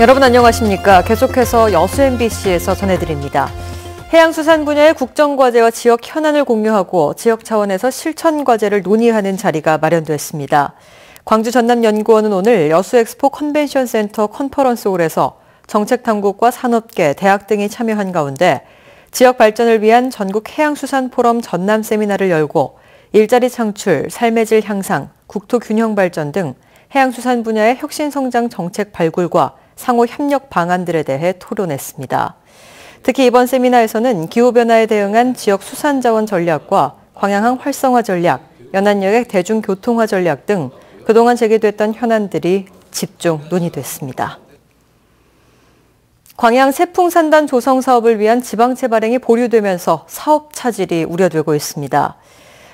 여러분 안녕하십니까? 계속해서 여수 MBC에서 전해드립니다. 해양수산 분야의 국정과제와 지역 현안을 공유하고 지역 차원에서 실천과제를 논의하는 자리가 마련됐습니다. 광주 전남연구원은 오늘 여수엑스포 컨벤션센터 컨퍼런스홀에서 정책당국과 산업계, 대학 등이 참여한 가운데 지역 발전을 위한 전국 해양수산 포럼 전남 세미나를 열고 일자리 창출, 삶의 질 향상, 국토 균형 발전 등 해양수산 분야의 혁신성장 정책 발굴과 상호 협력 방안들에 대해 토론했습니다. 특히 이번 세미나에서는 기후변화에 대응한 지역 수산자원 전략과 광양항 활성화 전략, 연안여객 대중교통화 전략 등 그동안 제기됐던 현안들이 집중 논의됐습니다. 광양 세풍산단 조성 사업을 위한 지방채 발행이 보류되면서 사업 차질이 우려되고 있습니다.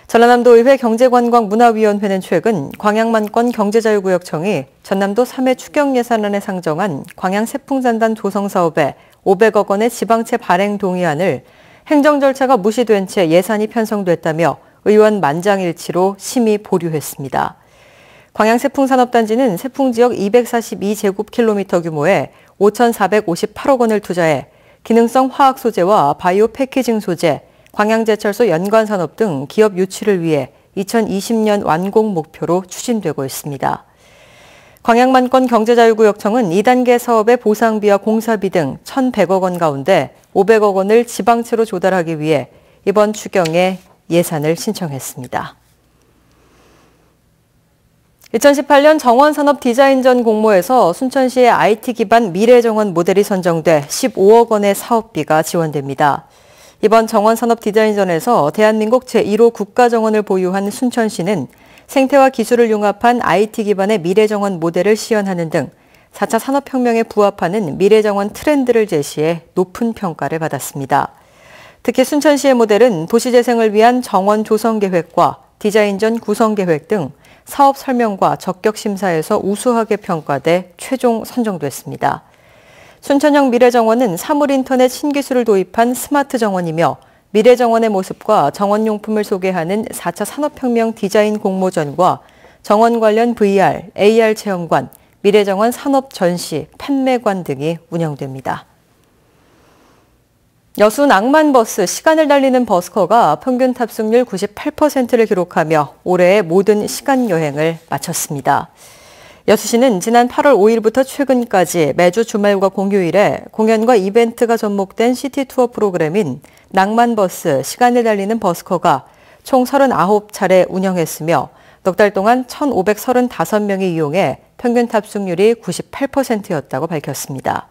전라남도의회 경제관광문화위원회는 최근 광양만권 경제자유구역청이 전남도 3회 추경예산안에 상정한 광양 세풍산단 조성 사업에 500억 원의 지방채 발행 동의안을 행정 절차가 무시된 채 예산이 편성됐다며 의원 만장일치로 심의 보류했습니다. 광양 세풍산업단지는 세풍지역 242제곱킬로미터 규모의 5,458억 원을 투자해 기능성 화학 소재와 바이오 패키징 소재, 광양제철소 연관산업 등 기업 유치를 위해 2020년 완공 목표로 추진되고 있습니다. 광양만권 경제자유구역청은 2단계 사업의 보상비와 공사비 등 1,100억 원 가운데 500억 원을 지방채로 조달하기 위해 이번 추경에 예산을 신청했습니다. 2018년 정원산업 디자인전 공모에서 순천시의 IT 기반 미래정원 모델이 선정돼 15억 원의 사업비가 지원됩니다. 이번 정원산업 디자인전에서 대한민국 제1호 국가정원을 보유한 순천시는 생태와 기술을 융합한 IT 기반의 미래정원 모델을 시연하는 등 4차 산업혁명에 부합하는 미래정원 트렌드를 제시해 높은 평가를 받았습니다. 특히 순천시의 모델은 도시재생을 위한 정원 조성 계획과 디자인전 구성 계획 등 사업 설명과 적격 심사에서 우수하게 평가돼 최종 선정됐습니다. 순천형 미래정원은 사물인터넷 신기술을 도입한 스마트 정원이며 미래정원의 모습과 정원용품을 소개하는 4차 산업혁명 디자인 공모전과 정원 관련 VR, AR 체험관, 미래정원 산업 전시, 판매관 등이 운영됩니다. 여수 낭만버스 시간을 달리는 버스커가 평균 탑승률 98%를 기록하며 올해의 모든 시간 여행을 마쳤습니다. 여수시는 지난 8월 5일부터 최근까지 매주 주말과 공휴일에 공연과 이벤트가 접목된 시티투어 프로그램인 낭만버스 시간을 달리는 버스커가 총 39차례 운영했으며 넉 달 동안 1,535명이 이용해 평균 탑승률이 98%였다고 밝혔습니다.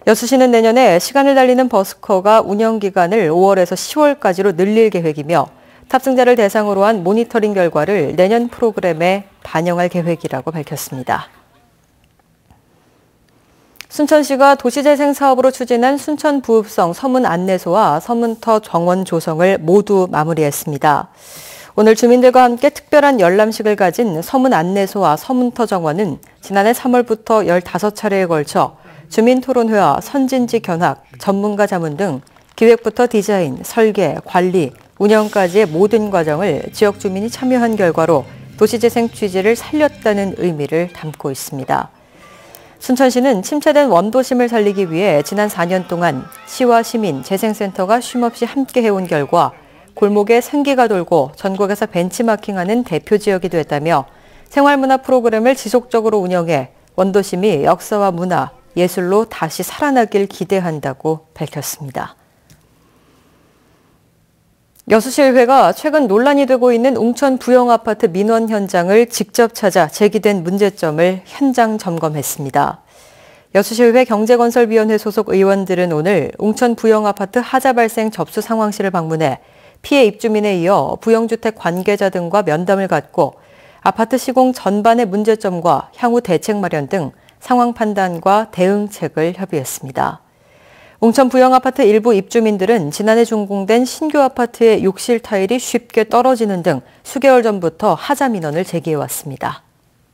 여수시는 내년에 시간을 달리는 버스커가 운영 기간을 5월에서 10월까지로 늘릴 계획이며 탑승자를 대상으로 한 모니터링 결과를 내년 프로그램에 반영할 계획이라고 밝혔습니다. 순천시가 도시재생 사업으로 추진한 순천 부읍성 서문 안내소와 서문터 정원 조성을 모두 마무리했습니다. 오늘 주민들과 함께 특별한 열람식을 가진 서문 안내소와 서문터 정원은 지난해 3월부터 15차례에 걸쳐 주민토론회와 선진지 견학, 전문가 자문 등 기획부터 디자인, 설계, 관리, 운영까지의 모든 과정을 지역 주민이 참여한 결과로 도시재생 취지를 살렸다는 의미를 담고 있습니다. 순천시는 침체된 원도심을 살리기 위해 지난 4년 동안 시와 시민, 재생센터가 쉼없이 함께 해온 결과 골목에 생기가 돌고 전국에서 벤치마킹하는 대표 지역이 됐다며 생활문화 프로그램을 지속적으로 운영해 원도심이 역사와 문화, 예술로 다시 살아나길 기대한다고 밝혔습니다. 여수시의회가 최근 논란이 되고 있는 웅천 부영아파트 민원 현장을 직접 찾아 제기된 문제점을 현장 점검했습니다. 여수시의회 경제건설위원회 소속 의원들은 오늘 웅천 부영아파트 하자 발생 접수 상황실을 방문해 피해 입주민에 이어 부영주택 관계자 등과 면담을 갖고 아파트 시공 전반의 문제점과 향후 대책 마련 등 상황 판단과 대응책을 협의했습니다. 웅천 부영아파트 일부 입주민들은 지난해 준공된 신규 아파트의 욕실 타일이 쉽게 떨어지는 등 수개월 전부터 하자 민원을 제기해왔습니다.